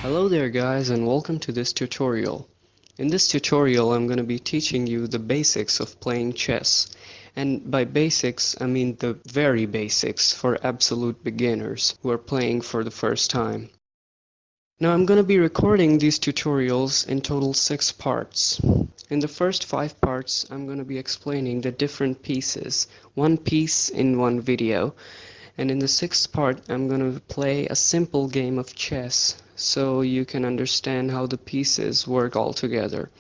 Hello there guys, and welcome to this tutorial. In this tutorial I'm going to be teaching you the basics of playing chess. And by basics I mean the very basics for absolute beginners who are playing for the first time. Now I'm going to be recording these tutorials in total 6 parts. In the first 5 parts I'm going to be explaining the different pieces, one piece in one video. And in the 6th part I'm going to play a simple game of chess so you can understand how the pieces work all together.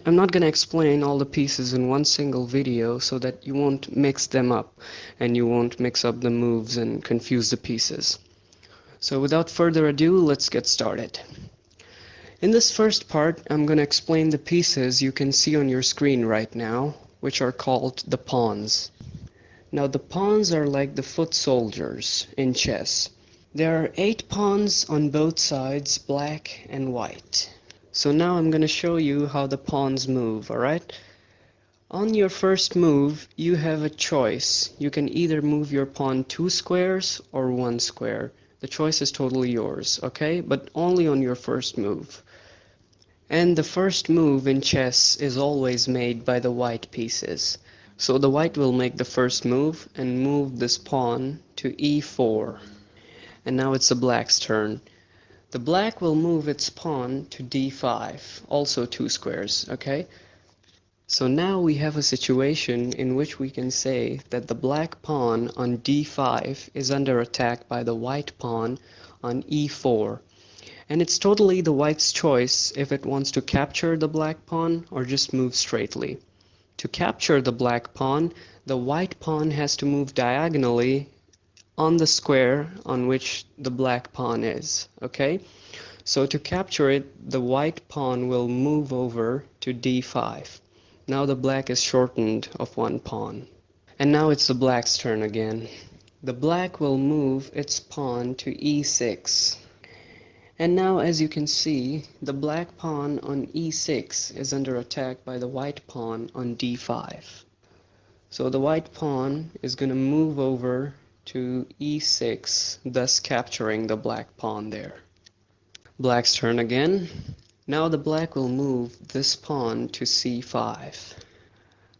I'm not going to explain all the pieces in one single video so that you won't mix them up and you won't mix up the moves and confuse the pieces. So without further ado, let's get started. In this first part I'm going to explain the pieces you can see on your screen right now, which are called the pawns. Now the pawns are like the foot soldiers in chess. There are 8 pawns on both sides, black and white. So now I'm going to show you how the pawns move, alright? On your first move, you have a choice. You can either move your pawn 2 squares or 1 square. The choice is totally yours, okay? But only on your first move. And the first move in chess is always made by the white pieces. So the white will make the first move and move this pawn to e4. And now it's the black's turn. The black will move its pawn to d5, also 2 squares, okay? So now we have a situation in which we can say that the black pawn on d5 is under attack by the white pawn on e4. And it's totally the white's choice if it wants to capture the black pawn or just move straightly. To capture the black pawn, the white pawn has to move diagonally on the square on which the black pawn is, okay? So to capture it, the white pawn will move over to d5. Now the black is shortened of 1 pawn. And now it's the black's turn again. The black will move its pawn to e6. And now, as you can see, the black pawn on e6 is under attack by the white pawn on d5. So the white pawn is going to move over to e6, thus capturing the black pawn there. Black's turn again. Now the black will move this pawn to c5.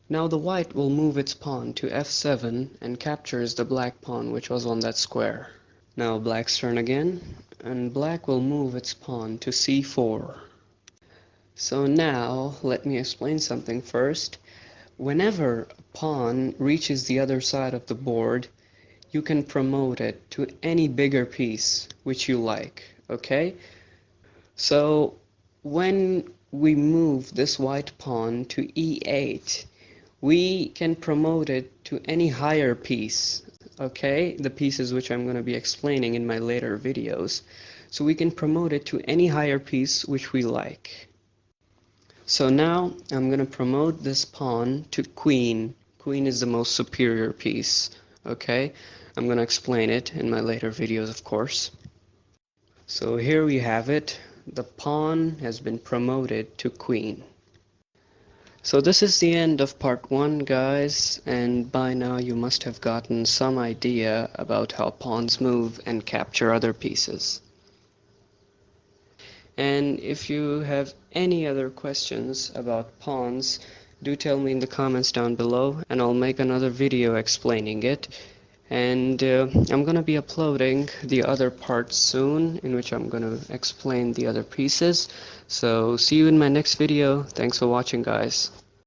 Now the white will move its pawn to f7 and captures the black pawn which was on that square. Now black's turn again, and black will move its pawn to c4. So now let me explain something first. Whenever a pawn reaches the other side of the board, you can promote it to any bigger piece which you like, okay? So when we move this white pawn to e8, we can promote it to any higher piece, okay? The pieces which I'm going to be explaining in my later videos. So we can promote it to any higher piece which we like. So now I'm going to promote this pawn to queen. Queen is the most superior piece, okay? I'm going to explain it in my later videos, of course. So here we have it. The pawn has been promoted to queen. So this is the end of part 1, guys, and by now you must have gotten some idea about how pawns move and capture other pieces. And if you have any other questions about pawns, do tell me in the comments down below and I'll make another video explaining it. And I'm going to be uploading the other parts soon, in which I'm going to explain the other pieces. So see you in my next video. Thanks for watching, guys.